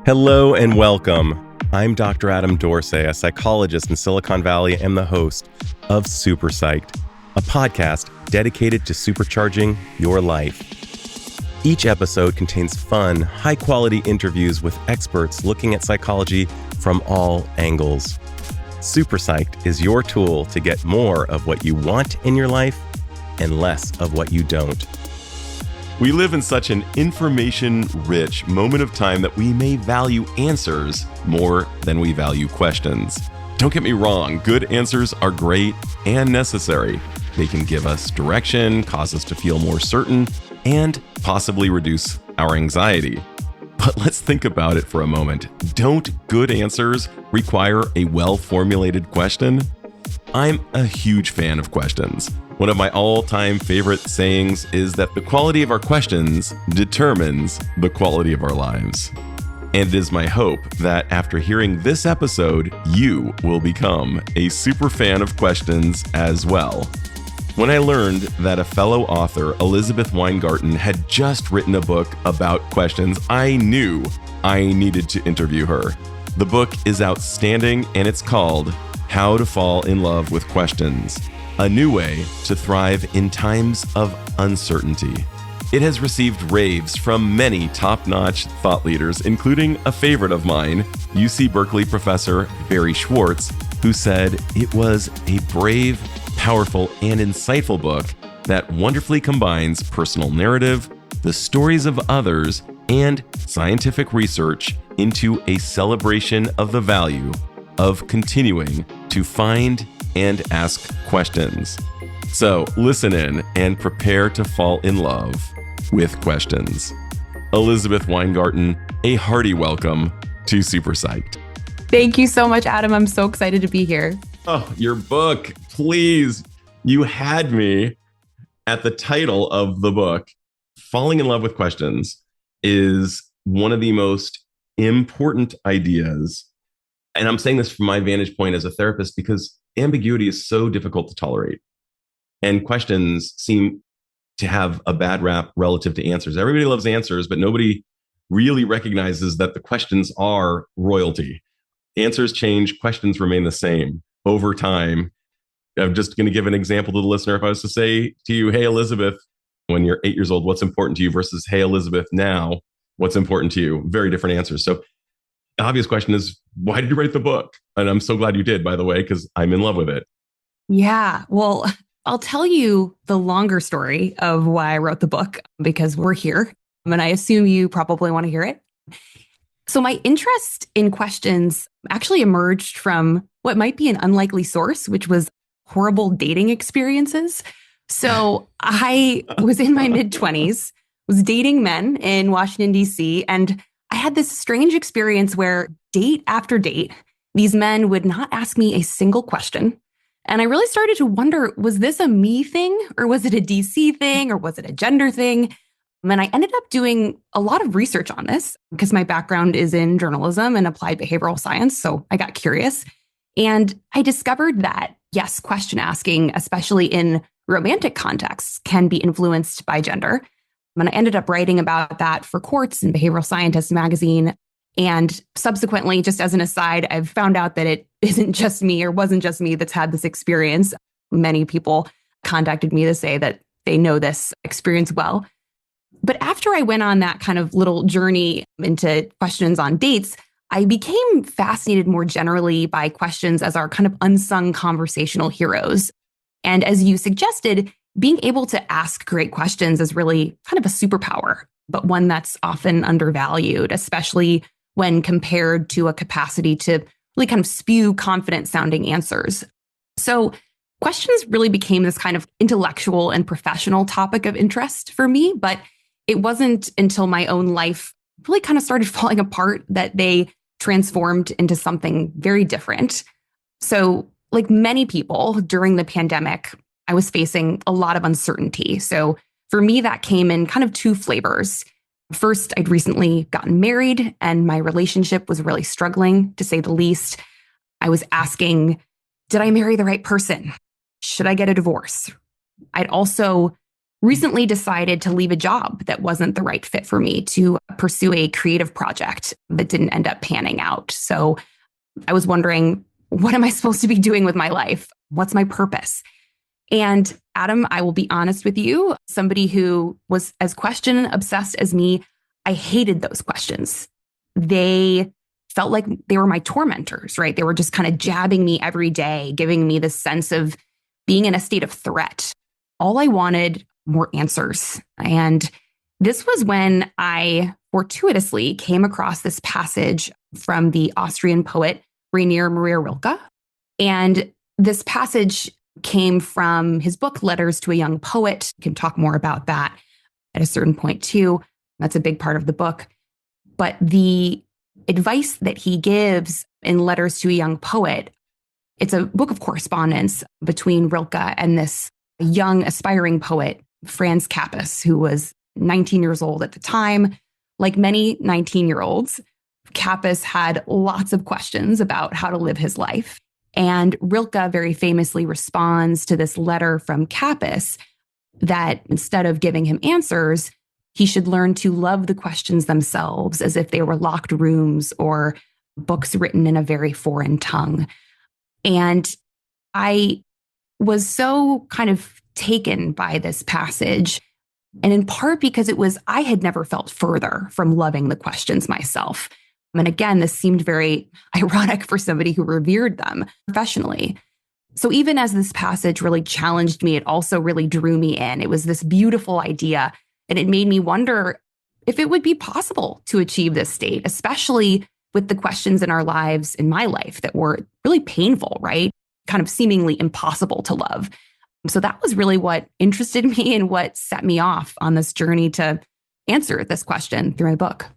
Hello and welcome. I'm Dr. Adam Dorsay, a psychologist in Silicon Valley and the host of SuperPsyched, a podcast dedicated to supercharging your life. Each episode contains fun, high-quality interviews with experts looking at psychology from all angles. SuperPsyched is your tool to get more of what you want in your life and less of what you don't. We live in such an information-rich moment of time that we may value answers more than we value questions. Don't get me wrong, good answers are great and necessary. They can give us direction, cause us to feel more certain, and possibly reduce our anxiety. But let's think about it for a moment. Don't good answers require a well-formulated question? I'm a huge fan of questions. One of my all-time favorite sayings is that the quality of our questions determines the quality of our lives. And it is my hope that after hearing this episode, you will become a super fan of questions as well. When I learned that a fellow author, Elizabeth Weingarten, had just written a book about questions, I knew I needed to interview her. The book is outstanding and it's called How to Fall in Love with Questions: A New Way to Thrive in Times of Uncertainty. It has received raves from many top-notch thought leaders, including a favorite of mine, UC Berkeley professor Barry Schwartz, who said it was a brave, powerful, and insightful book that wonderfully combines personal narrative, the stories of others, and scientific research into a celebration of the value of continuing to find and ask questions. So listen in and prepare to fall in love with questions. Elizabeth Weingarten, a hearty welcome to SuperPsyched. Thank you so much, Adam. I'm so excited to be here. Oh, your book, please. You had me at the title of the book. Falling in love with questions is one of the most important ideas. And I'm saying this from my vantage point as a therapist because ambiguity is so difficult to tolerate. And questions seem to have a bad rap relative to answers. Everybody loves answers, but nobody really recognizes that the questions are royalty. Answers change, questions remain the same over time. I'm just going to give an example to the listener. If I was to say to you, hey, Elizabeth, when you're 8 years old, what's important to you versus, hey, Elizabeth, now, what's important to you? Very different answers. So the obvious question is, why did you write the book? And I'm so glad you did, by the way, because I'm in love with it. Yeah, well, I'll tell you the longer story of why I wrote the book because we're here. And I assume you probably want to hear it. So my interest in questions actually emerged from what might be an unlikely source, which was horrible dating experiences. So I was in my mid-20s, was dating men in Washington, D.C., and I had this strange experience where date after date, these men would not ask me a single question. And I really started to wonder, was this a me thing or was it a DC thing or was it a gender thing? And I ended up doing a lot of research on this because my background is in journalism and applied behavioral science. So I got curious and I discovered that, yes, question asking, especially in romantic contexts, can be influenced by gender. And I ended up writing about that for Quartz and Behavioral Scientist magazine. And subsequently, just as an aside, I've found out that it isn't just me or wasn't just me that's had this experience. Many people contacted me to say that they know this experience well. But after I went on that kind of little journey into questions on dates, I became fascinated more generally by questions as our kind of unsung conversational heroes. And as you suggested, being able to ask great questions is really kind of a superpower, but one that's often undervalued, especially when compared to a capacity to really kind of spew confident sounding answers. So questions really became this kind of intellectual and professional topic of interest for me, but it wasn't until my own life really kind of started falling apart that they transformed into something very different. So like many people during the pandemic, I was facing a lot of uncertainty. So for me, that came in kind of two flavors. First, I'd recently gotten married and my relationship was really struggling, to say the least. I was asking, did I marry the right person? Should I get a divorce? I'd also recently decided to leave a job that wasn't the right fit for me to pursue a creative project that didn't end up panning out. So I was wondering, what am I supposed to be doing with my life? What's my purpose? And Adam, I will be honest with you, somebody who was as question obsessed as me, I hated those questions. They felt like they were my tormentors, right? They were just kind of jabbing me every day, giving me this sense of being in a state of threat. All I wanted were answers. And this was when I fortuitously came across this passage from the Austrian poet Rainer Maria Rilke. And this passage came from his book, Letters to a Young Poet. You can talk more about that at a certain point too. That's a big part of the book. But the advice that he gives in Letters to a Young Poet, it's a book of correspondence between Rilke and this young aspiring poet, Franz Capus, who was 19 years old at the time. Like many 19-year-olds, Capus had lots of questions about how to live his life. And Rilke very famously responds to this letter from Capus that instead of giving him answers, he should learn to love the questions themselves as if they were locked rooms or books written in a very foreign tongue. And I was so kind of taken by this passage, and in part because I had never felt further from loving the questions myself. And again, this seemed very ironic for somebody who revered them professionally. So even as this passage really challenged me, it also really drew me in. It was this beautiful idea, and it made me wonder if it would be possible to achieve this state, especially with the questions in our lives, in my life, that were really painful, right? Kind of seemingly impossible to love. So that was really what interested me and what set me off on this journey to answer this question through my book.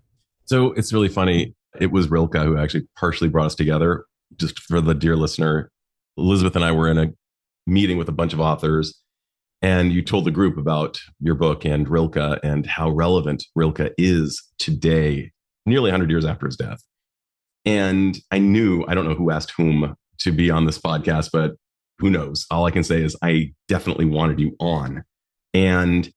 So it's really funny. It was Rilke who actually partially brought us together. Just for the dear listener, Elizabeth and I were in a meeting with a bunch of authors, and you told the group about your book and Rilke and how relevant Rilke is today, nearly 100 years after his death. And I don't know who asked whom to be on this podcast, but who knows? All I can say is I definitely wanted you on. And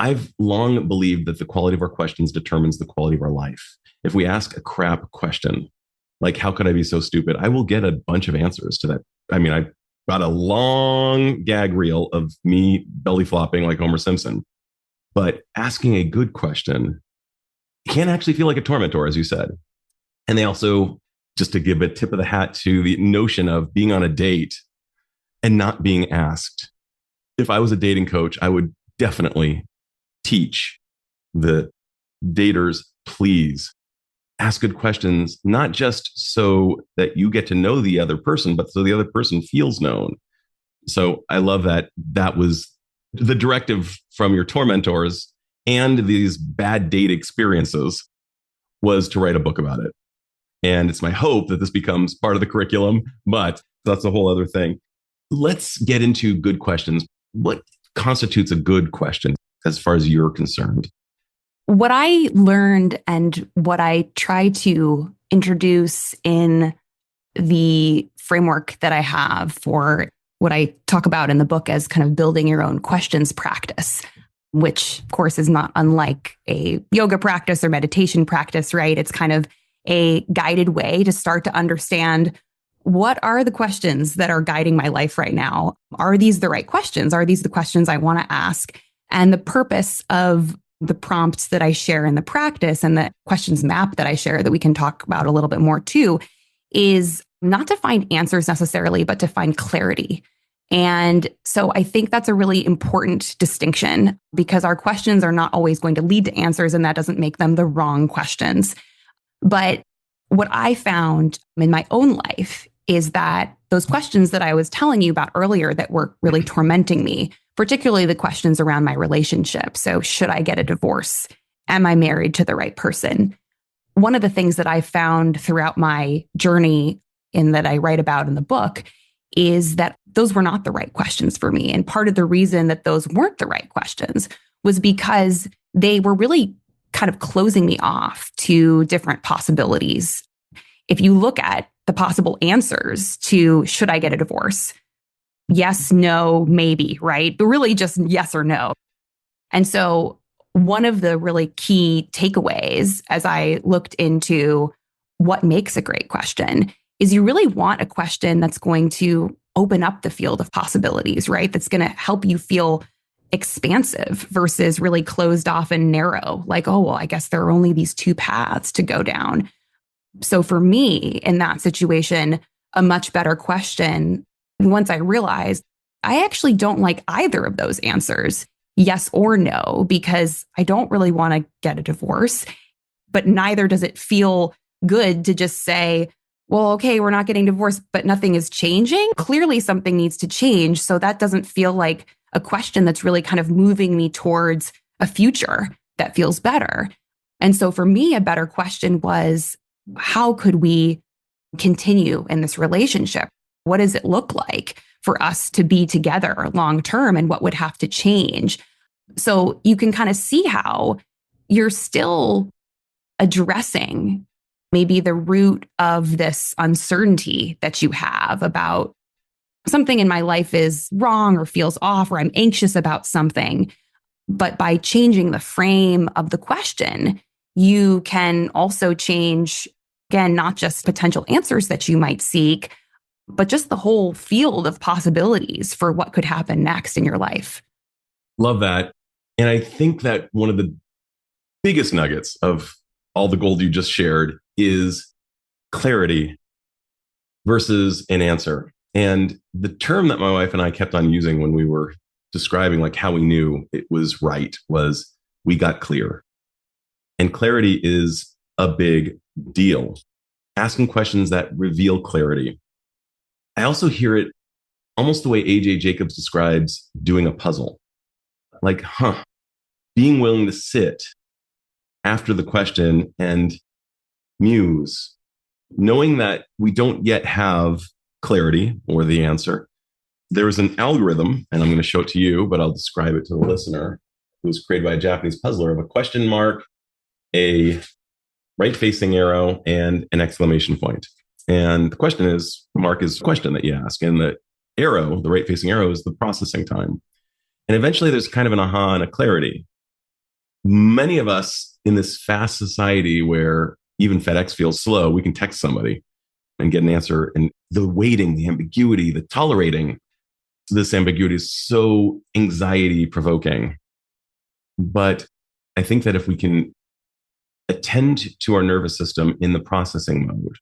I've long believed that the quality of our questions determines the quality of our life. If we ask a crap question, like, how could I be so stupid? I will get a bunch of answers to that. I mean, I got a long gag reel of me belly flopping like Homer Simpson. But asking a good question can actually feel like a tormentor, as you said. And they also, just to give a tip of the hat to the notion of being on a date and not being asked. If I was a dating coach, I would definitely teach the daters, please ask good questions, not just so that you get to know the other person, but so the other person feels known. So I love that that was the directive from your tormentors and these bad date experiences was to write a book about it. And it's my hope that this becomes part of the curriculum, but that's a whole other thing. Let's get into good questions. What constitutes a good question as far as you're concerned? What I learned and what I try to introduce in the framework that I have for what I talk about in the book as kind of building your own questions practice, which of course is not unlike a yoga practice or meditation practice, right? It's kind of a guided way to start to understand, what are the questions that are guiding my life right now? Are these the right questions? Are these the questions I want to ask? And the purpose of the prompts that I share in the practice and the questions map that I share that we can talk about a little bit more too is not to find answers necessarily, but to find clarity. And so I think that's a really important distinction, because our questions are not always going to lead to answers, and that doesn't make them the wrong questions. But what I found in my own life is that those questions that I was telling you about earlier that were really tormenting me, particularly the questions around my relationship. So should I get a divorce? Am I married to the right person? One of the things that I found throughout my journey and that I write about in the book is that those were not the right questions for me. And part of the reason that those weren't the right questions was because they were really kind of closing me off to different possibilities. If you look at the possible answers to should I get a divorce? Yes, no, maybe, right? But really just yes or no. And so one of the really key takeaways as I looked into what makes a great question is you really want a question that's going to open up the field of possibilities, right? That's going to help you feel expansive versus really closed off and narrow. Like, oh, well, I guess there are only these two paths to go down. So for me, in that situation, a much better question, once I realized I actually don't like either of those answers, yes or no, because I don't really want to get a divorce, but neither does it feel good to just say, well, okay, we're not getting divorced, but nothing is changing. Clearly something needs to change. So that doesn't feel like a question that's really kind of moving me towards a future that feels better. And so for me, a better question was, how could we continue in this relationship? What does it look like for us to be together long term, and what would have to change? So you can kind of see how you're still addressing maybe the root of this uncertainty that you have about something in my life is wrong or feels off, or I'm anxious about something. But by changing the frame of the question, you can also change, again, not just potential answers that you might seek, but just the whole field of possibilities for what could happen next in your life. Love that. And I think that one of the biggest nuggets of all the gold you just shared is clarity versus an answer. And the term that my wife and I kept on using when we were describing like how we knew it was right was we got clear. And clarity is a big deal. Asking questions that reveal clarity. I also hear it almost the way AJ Jacobs describes doing a puzzle. Like, being willing to sit after the question and muse, knowing that we don't yet have clarity or the answer. There is an algorithm, and I'm going to show it to you, but I'll describe it to the listener. It was created by a Japanese puzzler of a question mark, a right-facing arrow, and an exclamation point. And the question is, mark is a question that you ask, and the arrow, the right-facing arrow, is the processing time. And eventually there's kind of an aha and a clarity. Many of us in this fast society where even FedEx feels slow, we can text somebody and get an answer. And the waiting, the ambiguity, the tolerating this ambiguity is so anxiety provoking. But I think that if we can attend to our nervous system in the processing mode,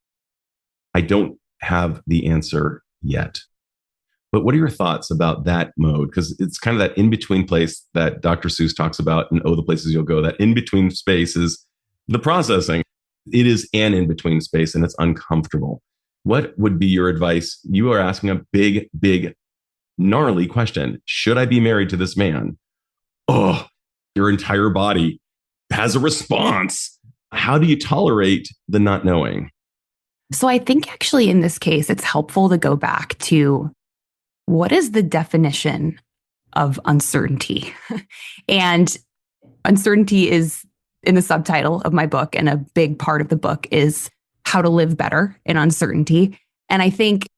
I don't have the answer yet. But what are your thoughts about that mode? Because it's kind of that in-between place that Dr. Seuss talks about in Oh, the Places You'll Go. That in-between space is the processing. It is an in-between space, and it's uncomfortable. What would be your advice? You are asking a big, big, gnarly question. Should I be married to this man? Oh, your entire body has a response. How do you tolerate the not knowing? So I think actually in this case, it's helpful to go back to what is the definition of uncertainty? And uncertainty is in the subtitle of my book, and a big part of the book is how to live better in uncertainty. And I think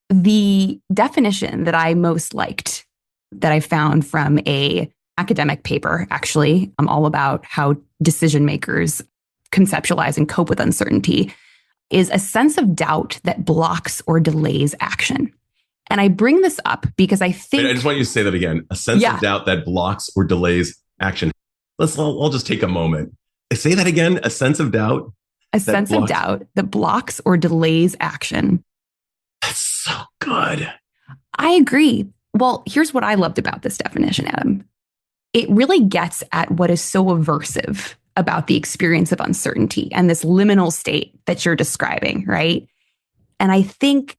the definition that I most liked that I found from a academic paper, actually, all about how decision makers conceptualize and cope with uncertainty, is a sense of doubt that blocks or delays action. And I bring this up because I think... Wait, I just want you to say that again. A sense of doubt that blocks or delays action. I'll just take a moment. Say that again. A sense of doubt. A sense of doubt that blocks or delays action. That's so good. I agree. Well, here's what I loved about this definition, Adam. It really gets at what is so aversive about the experience of uncertainty and this liminal state that you're describing, right? And I think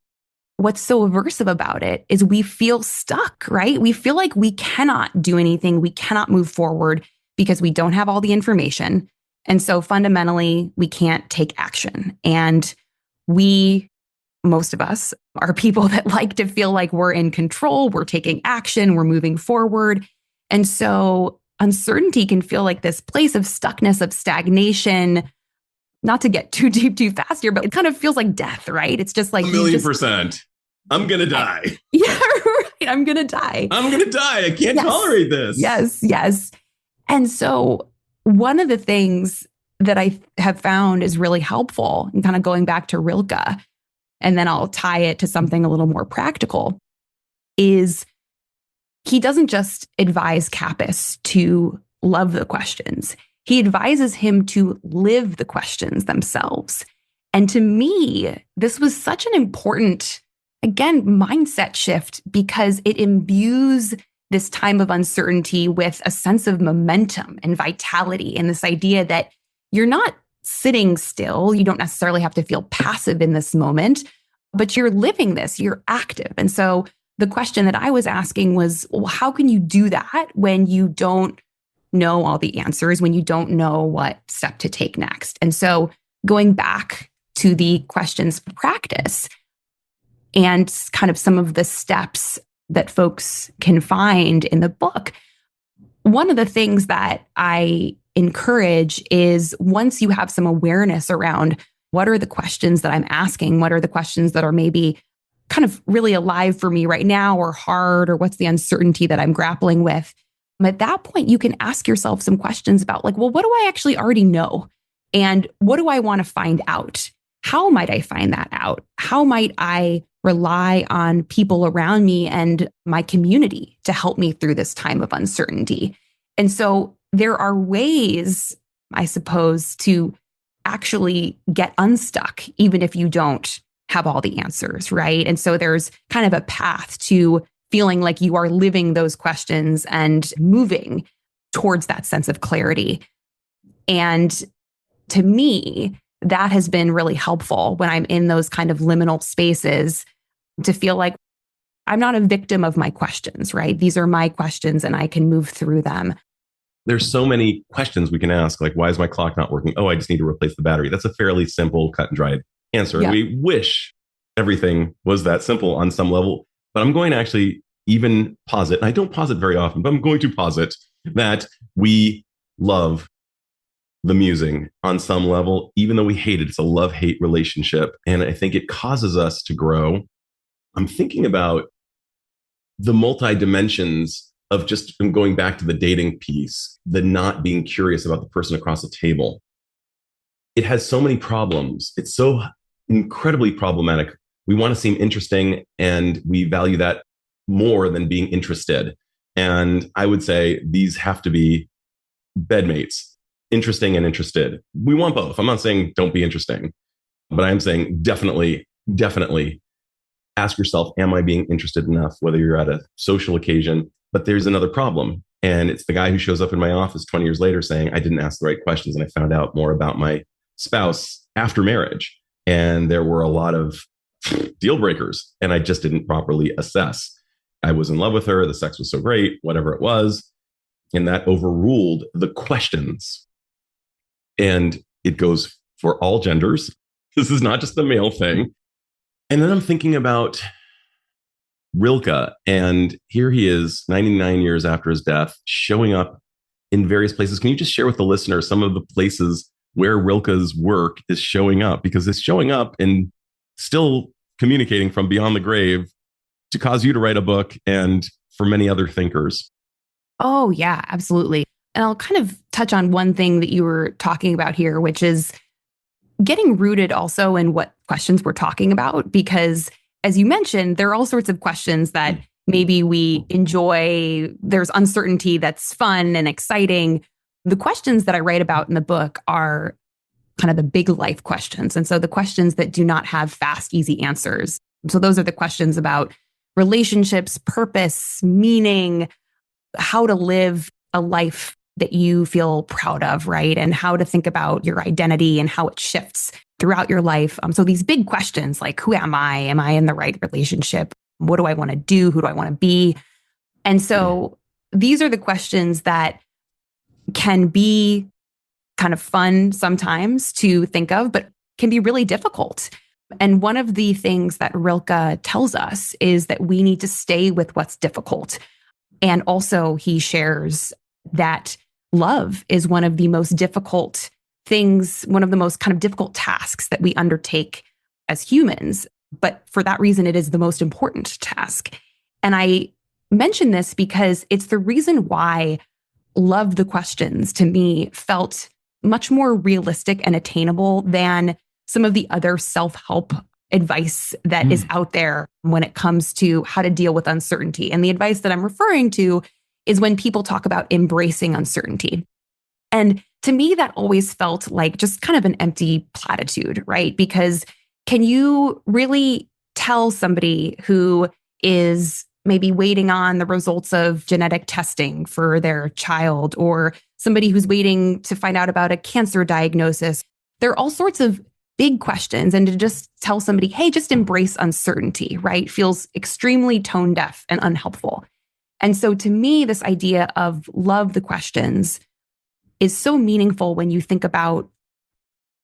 what's so aversive about it is we feel stuck, right? We feel like we cannot do anything. We cannot move forward because we don't have all the information. And so fundamentally, we can't take action. And most of us are people that like to feel like we're in control, we're taking action, we're moving forward. And so uncertainty can feel like this place of stuckness, of stagnation. Not to get too deep, too fast here, but it kind of feels like death, right? It's just like 1,000,000%. I'm going to die. Yeah, right. I'm going to die. I'm going to die. I can't tolerate this. Yes. And so one of the things that I have found is really helpful, and kind of going back to Rilke, and then I'll tie it to something a little more practical, is he doesn't just advise Capys to love the questions. He advises him to live the questions themselves. And to me, this was such an important, again, mindset shift, because it imbues this time of uncertainty with a sense of momentum and vitality, and this idea that you're not sitting still. You don't necessarily have to feel passive in this moment, but you're living this, you're active. And so the question that I was asking was, well, how can you do that when you don't know all the answers, when you don't know what step to take next? And so going back to the questions practice and kind of some of the steps that folks can find in the book, one of the things that I encourage is, once you have some awareness around what are the questions that I'm asking, what are the questions that are maybe kind of really alive for me right now or hard, or what's the uncertainty that I'm grappling with, at that point, you can ask yourself some questions about, like, well, what do I actually already know? And what do I want to find out? How might I find that out? How might I rely on people around me and my community to help me through this time of uncertainty? And so there are ways, I suppose, to actually get unstuck, even if you don't have all the answers, right? And so there's kind of a path to feeling like you are living those questions and moving towards that sense of clarity. And to me, that has been really helpful when I'm in those kind of liminal spaces, to feel like I'm not a victim of my questions, right? These are my questions and I can move through them. There's so many questions we can ask, like, why is my clock not working? Oh, I just need to replace the battery. That's a fairly simple, cut and dried answer. Yeah. And we wish everything was that simple on some level. But I'm going to actually even posit, and I don't posit very often, but I'm going to posit that we love the musing on some level, even though we hate it. It's a love-hate relationship. And I think it causes us to grow. I'm thinking about the multi-dimensions of just going back to the dating piece, the not being curious about the person across the table. It has so many problems. It's so incredibly problematic. We want to seem interesting, and we value that more than being interested. And I would say these have to be bedmates, interesting and interested. We want both. I'm not saying don't be interesting, but I'm saying definitely ask yourself, am I being interested enough, whether you're at a social occasion? But there's another problem. And it's the guy who shows up in my office 20 years later saying, I didn't ask the right questions and I found out more about my spouse after marriage. And there were a lot of deal breakers and I just didn't properly assess. I was in love with her. The sex was so great, whatever it was. And that overruled the questions. And it goes for all genders. This is not just a male thing. And then I'm thinking about Rilke, and here he is 99 years after his death, showing up in various places. Can you just share with the listener some of the places where Rilke's work is showing up? Because it's showing up and still communicating from beyond the grave to cause you to write a book, and for many other thinkers. Oh, yeah, absolutely. And I'll kind of touch on one thing that you were talking about here, which is getting rooted also in what questions we're talking about. Because as you mentioned, there are all sorts of questions that maybe we enjoy. There's uncertainty that's fun and exciting. The questions that I write about in the book are kind of the big life questions. And so the questions that do not have fast, easy answers. So those are the questions about relationships, purpose, meaning, how to live a life that you feel proud of, right? And how to think about your identity and how it shifts throughout your life. So these big questions like, who am I? Am I in the right relationship? What do I want to do? Who do I want to be? And so these are the questions that can be kind of fun sometimes to think of, but can be really difficult. And one of the things that Rilke tells us is that we need to stay with what's difficult. And also he shares that love is one of the most difficult things, one of the most kind of difficult tasks that we undertake as humans. But for that reason, it is the most important task. And I mention this because it's the reason why love the questions to me felt much more realistic and attainable than some of the other self-help advice that is out there when it comes to how to deal with uncertainty. And the advice that I'm referring to is when people talk about embracing uncertainty. And to me, that always felt like just kind of an empty platitude, right? Because can you really tell somebody who is maybe waiting on the results of genetic testing for their child, or somebody who's waiting to find out about a cancer diagnosis? There are all sorts of big questions. And to just tell somebody, hey, just embrace uncertainty, right, feels extremely tone deaf and unhelpful. And so to me, this idea of love the questions is so meaningful when you think about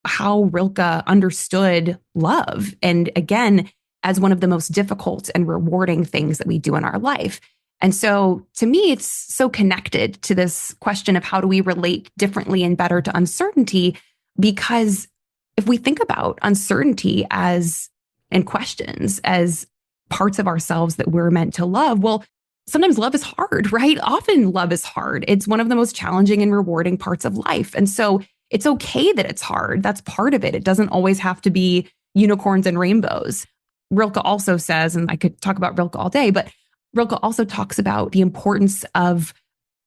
how Rilke understood love. And again, as one of the most difficult and rewarding things that we do in our life. And so to me, it's so connected to this question of how do we relate differently and better to uncertainty? Because if we think about uncertainty and questions as parts of ourselves that we're meant to love, well, sometimes love is hard, right? Often love is hard. It's one of the most challenging and rewarding parts of life. And so it's okay that it's hard. That's part of it. It doesn't always have to be unicorns and rainbows. Rilke also says, and I could talk about Rilke all day, but Rilke also talks about the importance of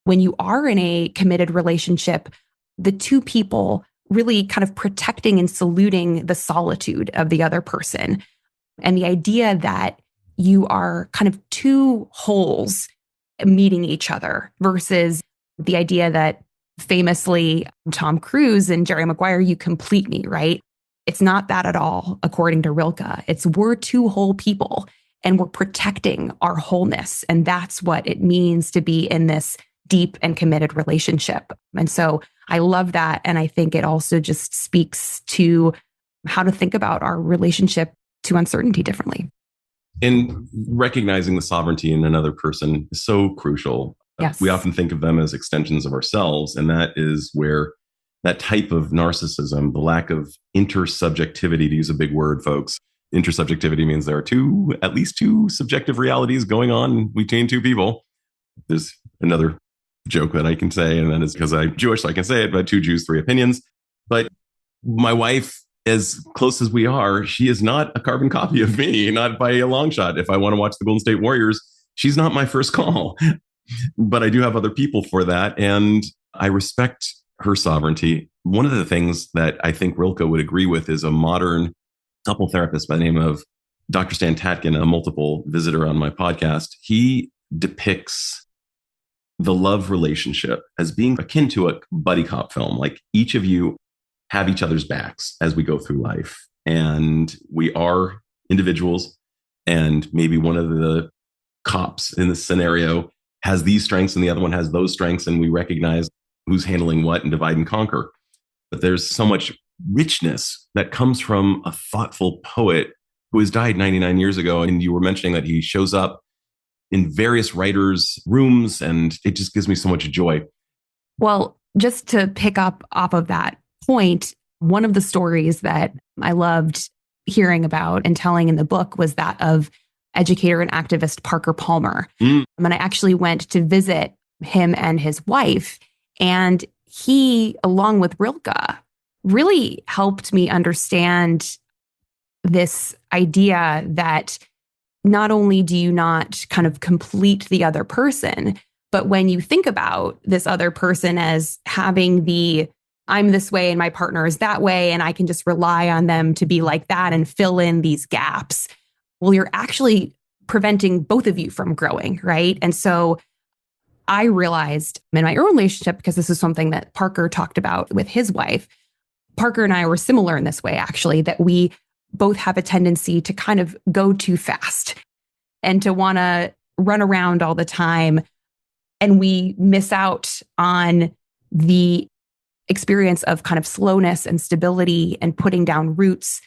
when you are in a committed relationship, the two people really kind of protecting and saluting the solitude of the other person. And the idea that you are kind of two wholes meeting each other versus the idea that famously Tom Cruise and Jerry Maguire, you complete me, right? It's not that at all, according to Rilke. It's we're two whole people and we're protecting our wholeness. And that's what it means to be in this deep and committed relationship. And so I love that. And I think it also just speaks to how to think about our relationship to uncertainty differently. And recognizing the sovereignty in another person is so crucial. Yes. We often think of them as extensions of ourselves. And that is where that type of narcissism, the lack of intersubjectivity, to use a big word, folks. Intersubjectivity means there are at least two subjective realities going on between two people. There's another joke that I can say, and that is because I'm Jewish, so I can say it, but 2 Jews, 3 opinions. But my wife, as close as we are, she is not a carbon copy of me, not by a long shot. If I want to watch the Golden State Warriors, she's not my first call. But I do have other people for that. And I respect her sovereignty. One of the things that I think Rilke would agree with is a modern couple therapist by the name of Dr. Stan Tatkin, a multiple visitor on my podcast. He depicts the love relationship as being akin to a buddy cop film. Like each of you have each other's backs as we go through life. And we are individuals. And maybe one of the cops in this scenario has these strengths and the other one has those strengths. And we recognize who's handling what and divide and conquer. But there's so much richness that comes from a thoughtful poet who has died 99 years ago. And you were mentioning that he shows up in various writers' rooms, and it just gives me so much joy. Well, just to pick up off of that point, one of the stories that I loved hearing about and telling in the book was that of educator and activist Parker Palmer. And I actually went to visit him and his wife, and he, along with Rilke, really helped me understand this idea that not only do you not kind of complete the other person, but when you think about this other person as having I'm this way and my partner is that way, and I can just rely on them to be like that and fill in these gaps, well, you're actually preventing both of you from growing, right? And so I realized in my own relationship, because this is something that Parker talked about with his wife, Parker and I were similar in this way, actually, that we both have a tendency to kind of go too fast and to want to run around all the time. And we miss out on the experience of kind of slowness and stability and putting down roots.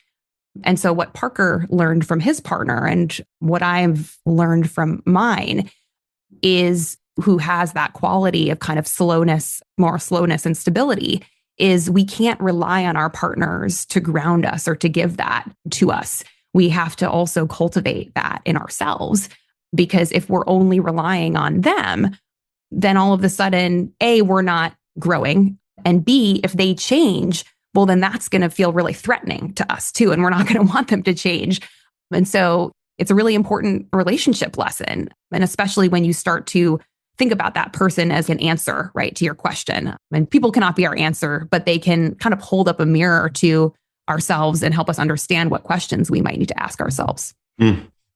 And so what Parker learned from his partner and what I've learned from mine is, who has that quality of kind of slowness, more slowness and stability, is we can't rely on our partners to ground us or to give that to us. We have to also cultivate that in ourselves, because if we're only relying on them, then all of a sudden, A, we're not growing. And B, if they change, well, then that's going to feel really threatening to us too. And we're not going to want them to change. And so it's a really important relationship lesson. And especially when you start to think about that person as an answer, right, to your question. And people cannot be our answer, but they can kind of hold up a mirror to ourselves and help us understand what questions we might need to ask ourselves.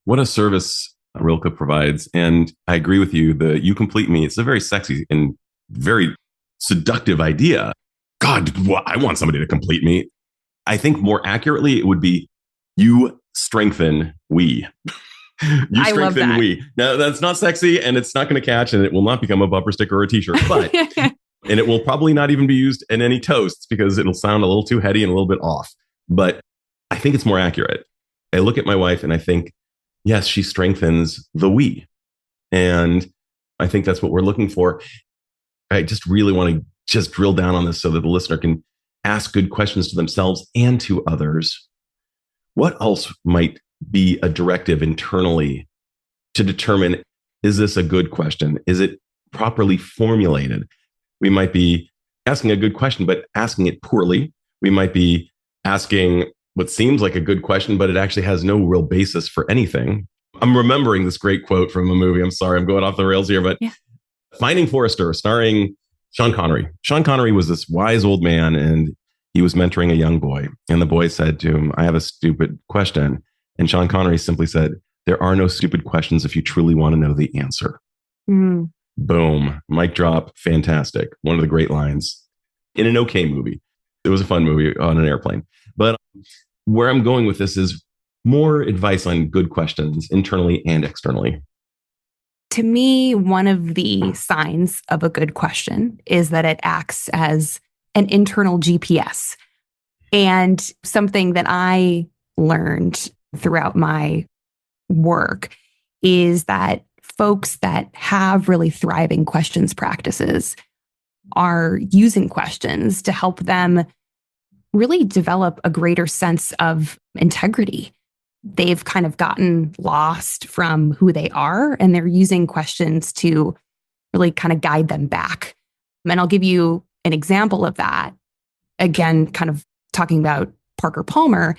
What a service Rilke provides. And I agree with you. The "you complete me," it's a very sexy and very seductive idea. God, I want somebody to complete me. I think more accurately, it would be "you strengthen we." You strengthen we. Now, that's not sexy and it's not going to catch and it will not become a bumper sticker or a t-shirt, but, and it will probably not even be used in any toasts because it'll sound a little too heady and a little bit off. But I think it's more accurate. I look at my wife and I think, yes, she strengthens the we. And I think that's what we're looking for. I just really want to just drill down on this so that the listener can ask good questions to themselves and to others. What else might be a directive internally to determine, is this a good question? Is it properly formulated? We might be asking a good question, but asking it poorly. We might be asking what seems like a good question, but it actually has no real basis for anything. I'm remembering this great quote from a movie. I'm sorry, I'm going off the rails here, but Finding Forrester, starring Sean Connery. Sean Connery was this wise old man and he was mentoring a young boy. And the boy said to him, "I have a stupid question." And Sean Connery simply said, "There are no stupid questions if you truly want to know the answer." Boom. Mic drop. Fantastic. One of the great lines in an okay movie. It was a fun movie on an airplane. But where I'm going with this is more advice on good questions internally and externally. To me, one of the signs of a good question is that it acts as an internal GPS. And something that I learned throughout my work is that folks that have really thriving questions practices are using questions to help them really develop a greater sense of integrity. They've kind of gotten lost from who they are, and they're using questions to really kind of guide them back. And I'll give you an example of that. Again, kind of talking about Parker Palmer.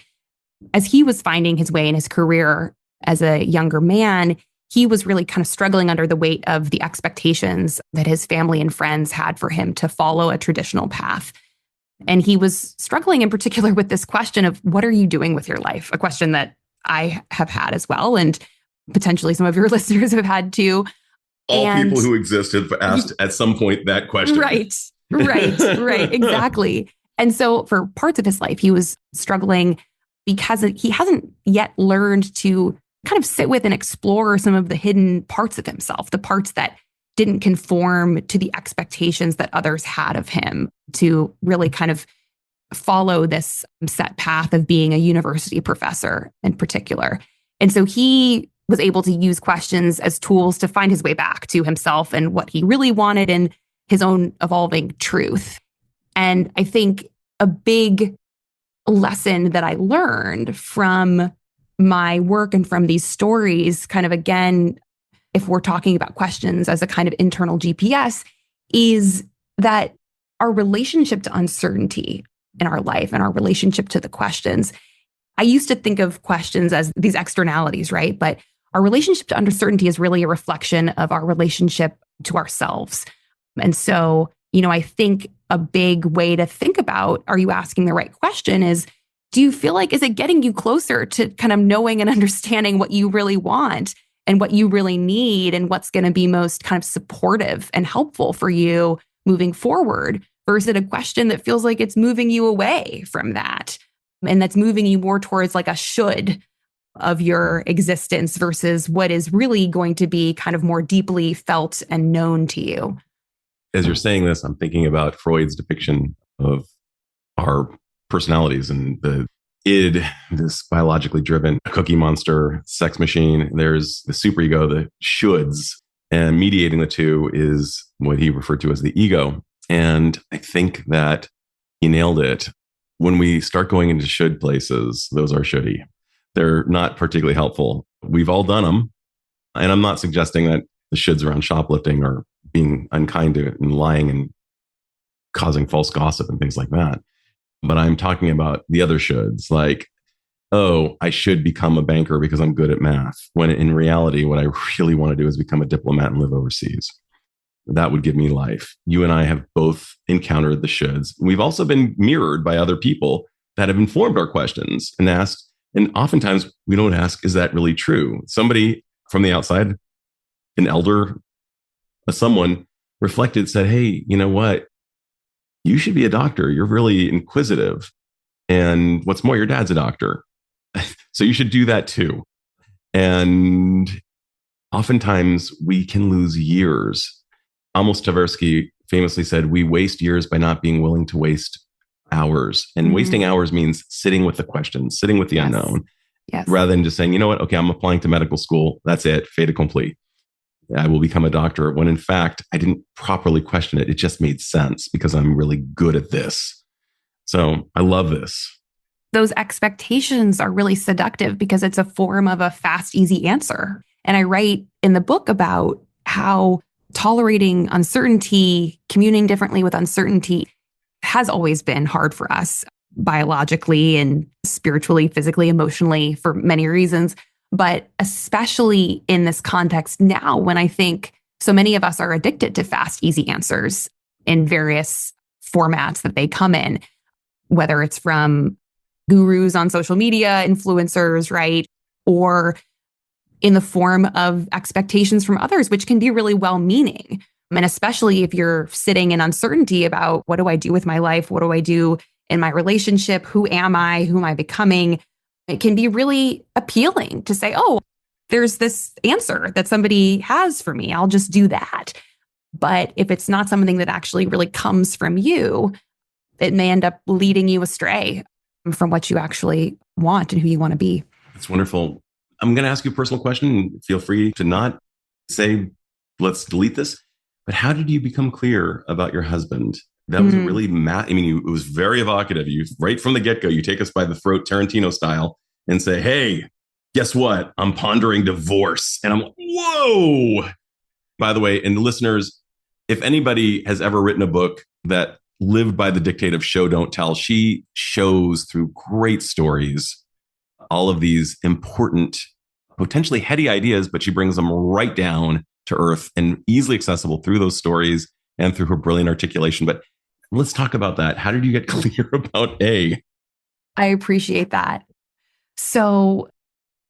As he was finding his way in his career as a younger man, he was really kind of struggling under the weight of the expectations that his family and friends had for him to follow a traditional path. And he was struggling in particular with this question of, what are you doing with your life? A question that I have had as well, and potentially some of your listeners have had too. All people who exist have asked at some point that question. Right, exactly. And so for parts of his life, he was struggling because he hasn't yet learned to kind of sit with and explore some of the hidden parts of himself, the parts that didn't conform to the expectations that others had of him, to really kind of follow this set path of being a university professor in particular. And so he was able to use questions as tools to find his way back to himself and what he really wanted and his own evolving truth. And I think a big lesson that I learned from my work and from these stories, kind of again, if we're talking about questions as a kind of internal GPS, is that our relationship to uncertainty in our life and our relationship to the questions. I used to think of questions as these externalities, right? But our relationship to uncertainty is really a reflection of our relationship to ourselves. And so, I think a big way to think about, are you asking the right question, is, do you feel like, is it getting you closer to kind of knowing and understanding what you really want and what you really need and what's going to be most kind of supportive and helpful for you moving forward? Versus a question that feels like it's moving you away from that and that's moving you more towards like a should of your existence versus what is really going to be kind of more deeply felt and known to you. As you're saying this, I'm thinking about Freud's depiction of our personalities and the id, this biologically driven cookie monster sex machine. There's the superego, the shoulds, and mediating the two is what he referred to as the ego. And I think that he nailed it. When we start going into should places, those are shouldy. They're not particularly helpful. We've all done them. And I'm not suggesting that the shoulds around shoplifting are being unkind and lying and causing false gossip and things like that. But I'm talking about the other shoulds, like, oh, I should become a banker because I'm good at math. When in reality, what I really want to do is become a diplomat and live overseas. That would give me life. You and I have both encountered the shoulds. We've also been mirrored by other people that have informed our questions and asked. And oftentimes we don't ask, is that really true? Somebody from the outside, an elder, someone reflected, said, hey, you know what? You should be a doctor. You're really inquisitive. And what's more, your dad's a doctor. So you should do that too. And oftentimes we can lose years. Amos Tversky famously said, we waste years by not being willing to waste hours. And wasting hours means sitting with the question, sitting with the unknown, rather than just saying, you know what, okay, I'm applying to medical school. That's it, fait accompli. I will become a doctor, when in fact, I didn't properly question it. It just made sense because I'm really good at this. So I love this. Those expectations are really seductive because it's a form of a fast, easy answer. And I write in the book about how tolerating uncertainty, communing differently with uncertainty has always been hard for us biologically and spiritually, physically, emotionally, for many reasons. But especially in this context now, when I think so many of us are addicted to fast, easy answers in various formats that they come in, whether it's from gurus on social media, influencers, right? Or in the form of expectations from others, which can be really well-meaning. And especially if you're sitting in uncertainty about, what do I do with my life? What do I do in my relationship? Who am I? Who am I becoming? It can be really appealing to say, oh, there's this answer that somebody has for me. I'll just do that. But if it's not something that actually really comes from you, it may end up leading you astray from what you actually want and who you want to be. That's wonderful. I'm going to ask you a personal question. Feel free to not say, let's delete this. But how did you become clear about your husband? That was really it was very evocative. You, right from the get-go, you take us by the throat, Tarantino style, and say, hey, guess what? I'm pondering divorce. And I'm like, whoa. By the way, and listeners, if anybody has ever written a book that lived by the dictate of show, don't tell, she shows through great stories all of these important, potentially heady ideas, but she brings them right down to earth and easily accessible through those stories and through her brilliant articulation. But let's talk about that. How did you get clear about A? I appreciate that. So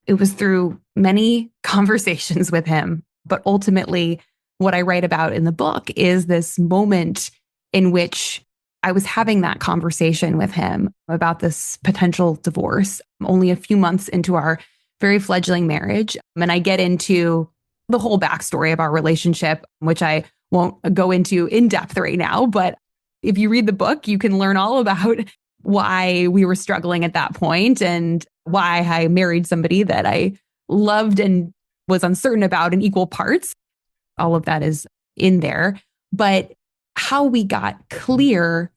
it was through many conversations with him, but ultimately what I write about in the book is this moment in which I was having that conversation with him about this potential divorce only a few months into our very fledgling marriage. And I get into the whole backstory of our relationship, which I won't go into in depth right now. But if you read the book, you can learn all about why we were struggling at that point and why I married somebody that I loved and was uncertain about in equal parts. All of that is in there. But how we got clear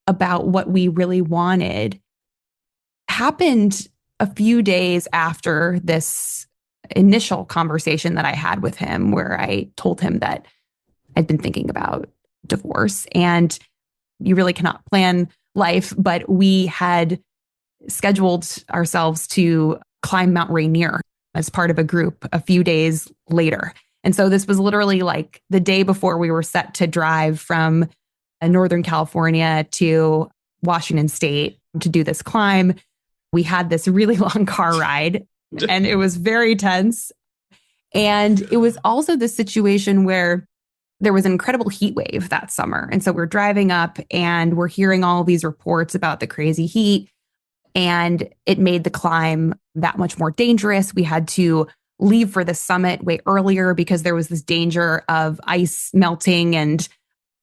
about what we really wanted happened a few days after this initial conversation that I had with him, where I told him that I'd been thinking about divorce. And you really cannot plan life, but we had scheduled ourselves to climb Mount Rainier as part of a group a few days later. And so this was literally like the day before we were set to drive from Northern California to Washington State to do this climb. We had this really long car ride and it was very tense. And it was also this situation where there was an incredible heat wave that summer. And so we're driving up and we're hearing all these reports about the crazy heat. And it made the climb that much more dangerous. We had to leave for the summit way earlier because there was this danger of ice melting and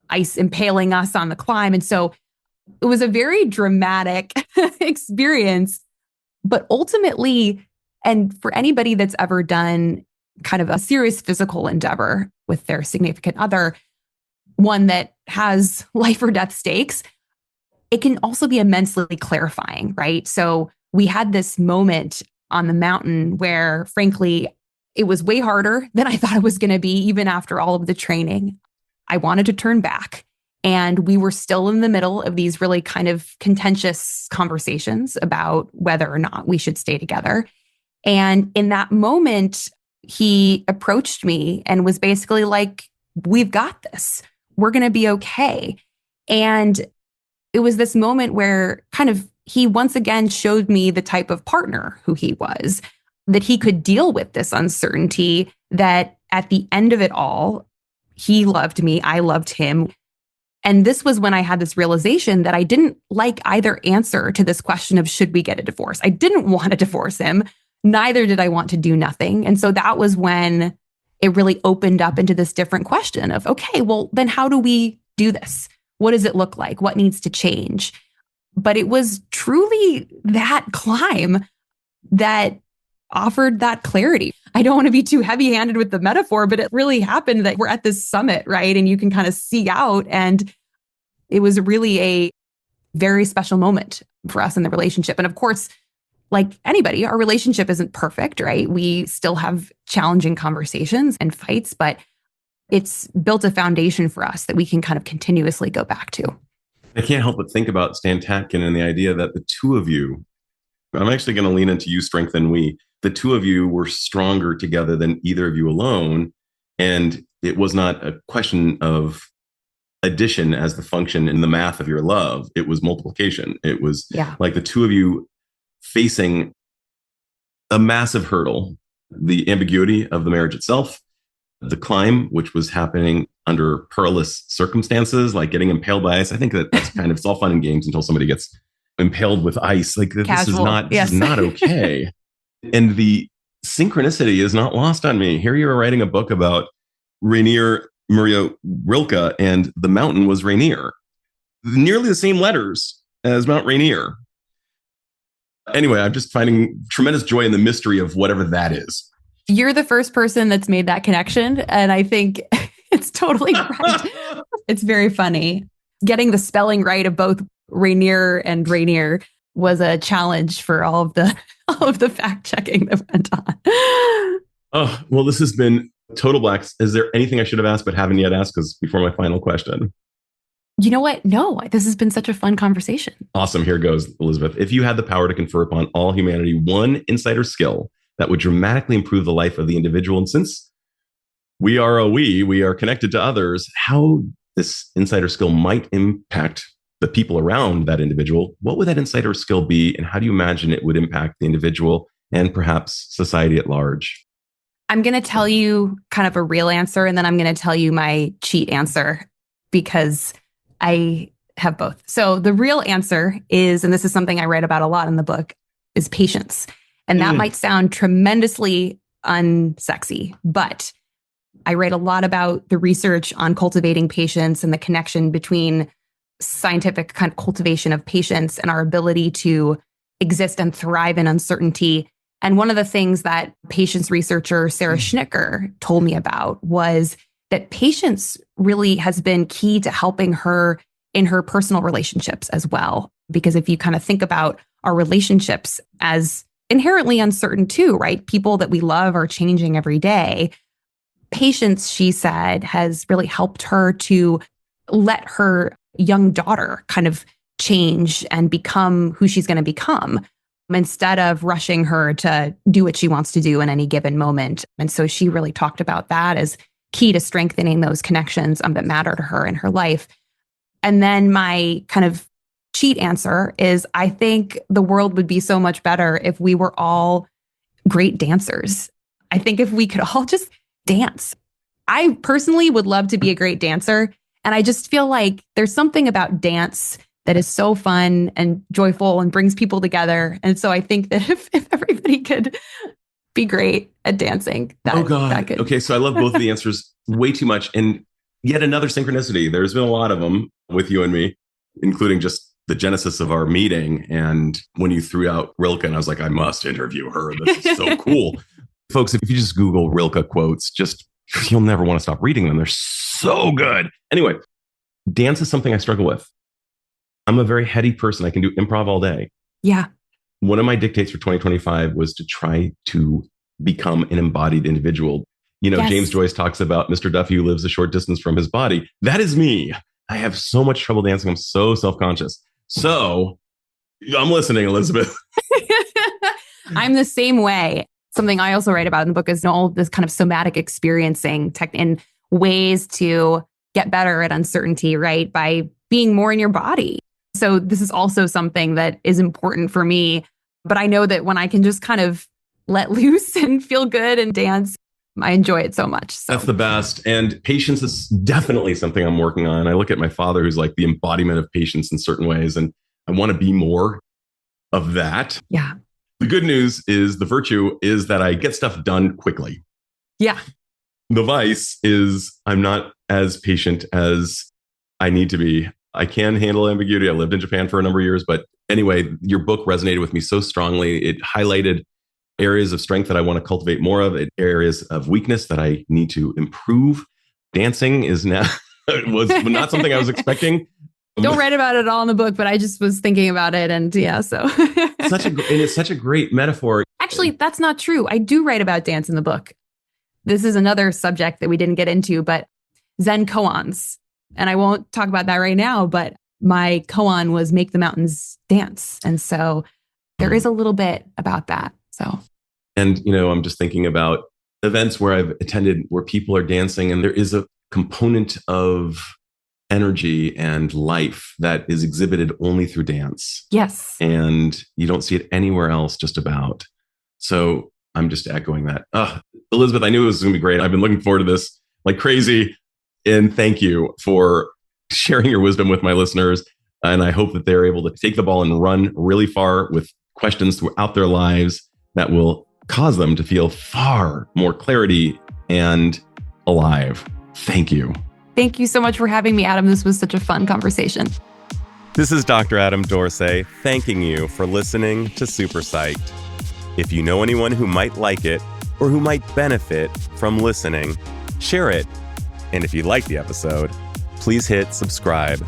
ice impaling us on the climb. And so it was a very dramatic experience. But ultimately, and for anybody that's ever done kind of a serious physical endeavor with their significant other, one that has life or death stakes, it can also be immensely clarifying, right? So we had this moment on the mountain where, frankly, It was way harder than I thought it was going to be, even after all of the training. I wanted to turn back. And we were still in the middle of these really kind of contentious conversations about whether or not we should stay together. And in that moment, he approached me and was basically like, we've got this. We're going to be okay. And it was this moment where kind of he once again showed me the type of partner who he was, that he could deal with this uncertainty, that at the end of it all, he loved me, I loved him. And this was when I had this realization that I didn't like either answer to this question of should we get a divorce. I didn't want to divorce him. Neither did I want to do nothing. And so that was when it really opened up into this different question of, okay, well, then how do we do this? What does it look like? What needs to change? But it was truly that climb that offered that clarity. I don't want to be too heavy-handed with the metaphor, but it really happened that we're at this summit, right? And you can kind of see out. And it was really a very special moment for us in the relationship. And of course, like anybody, our relationship isn't perfect, right? We still have challenging conversations and fights, but it's built a foundation for us that we can kind of continuously go back to. I can't help but think about Stan Tatkin and the idea that the two of you, I'm actually going to lean into you strengthen we, the two of you were stronger together than either of you alone. And it was not a question of addition as the function in the math of your love. It was multiplication. It was like the two of you facing a massive hurdle, the ambiguity of the marriage itself, the climb, which was happening under perilous circumstances, like getting impaled by ice. I think that's kind of, it's all fun and games until somebody gets impaled with ice. Like this is not okay. And the synchronicity is not lost on me. Here you are writing a book about Rainer Maria Rilke, and the mountain was Rainier. Nearly the same letters as Mount Rainier. Anyway, I'm just finding tremendous joy in the mystery of whatever that is. You're the first person that's made that connection. And I think it's totally right. It's very funny. Getting the spelling right of both Rainier and Rainier was a challenge for all of the fact checking that went on. Oh, well, this has been total blacks. Is there anything I should have asked but haven't yet asked? Because before my final question. You know what? No, this has been such a fun conversation. Awesome. Here goes, Elizabeth. If you had the power to confer upon all humanity one insider skill that would dramatically improve the life of the individual, and since we are connected to others, how this insider skill might impact the people around that individual, what would that insider skill be? And how do you imagine it would impact the individual and perhaps society at large? I'm going to tell you kind of a real answer, and then I'm going to tell you my cheat answer because I have both. So the real answer is, and this is something I write about a lot in the book, is patience. And that might sound tremendously unsexy, but I write a lot about the research on cultivating patience and the connection between scientific kind of cultivation of patience and our ability to exist and thrive in uncertainty. And one of the things that patience researcher Sarah Schnicker told me about was that patience really has been key to helping her in her personal relationships as well. Because if you kind of think about our relationships as inherently uncertain too, right? People that we love are changing every day. Patience, she said, has really helped her to let her young daughter kind of change and become who she's going to become instead of rushing her to do what she wants to do in any given moment. And so she really talked about that as key to strengthening those connections that matter to her in her life. And then my kind of cheat answer is I think the world would be so much better if we were all great dancers. I think if we could all just dance. I personally would love to be a great dancer. And I just feel like there's something about dance that is so fun and joyful and brings people together. And so I think that if everybody could be great at dancing, that could. Okay, so I love both of the answers way too much. And yet another synchronicity. There's been a lot of them with you and me, including just the genesis of our meeting. And when you threw out Rilke, and I was like, I must interview her. This is so cool. Folks, if you just Google Rilke quotes, you'll never want to stop reading them. They're so good. Anyway, dance is something I struggle with. I'm a very heady person. I can do improv all day. Yeah. One of my dictates for 2025 was to try to become an embodied individual. Yes. James Joyce talks about Mr. Duffy who lives a short distance from his body. That is me. I have so much trouble dancing. I'm so self-conscious. So I'm listening, Elizabeth. I'm the same way. Something I also write about in the book is all this kind of somatic experiencing and ways to get better at uncertainty, right? By being more in your body. So this is also something that is important for me. But I know that when I can just kind of let loose and feel good and dance, I enjoy it so much. So. That's the best. And patience is definitely something I'm working on. I look at my father, who's like the embodiment of patience in certain ways, and I want to be more of that. Yeah. The good news is the virtue is that I get stuff done quickly. Yeah. The vice is I'm not as patient as I need to be. I can handle ambiguity. I lived in Japan for a number of years. But anyway, your book resonated with me so strongly. It highlighted areas of strength that I want to cultivate more of, areas of weakness that I need to improve. Dancing is now was not something I was expecting. Don't write about it all in the book, but I just was thinking about it. And yeah, so. It's such a great metaphor. Actually, that's not true. I do write about dance in the book. This is another subject that we didn't get into, but Zen koans. And I won't talk about that right now, but my koan was Make the Mountains Dance. And so there is a little bit about that. So, and, I'm just thinking about events where I've attended where people are dancing and there is a component of energy and life that is exhibited only through dance. Yes. And you don't see it anywhere else just about. So I'm just echoing that. Elizabeth, I knew it was going to be great. I've been looking forward to this like crazy. And thank you for sharing your wisdom with my listeners. And I hope that they're able to take the ball and run really far with questions throughout their lives that will cause them to feel far more clarity and alive. Thank you. Thank you so much for having me, Adam. This was such a fun conversation. This is Dr. Adam Dorsay thanking you for listening to SuperPsyched. If you know anyone who might like it or who might benefit from listening, share it. And if you like the episode, please hit subscribe.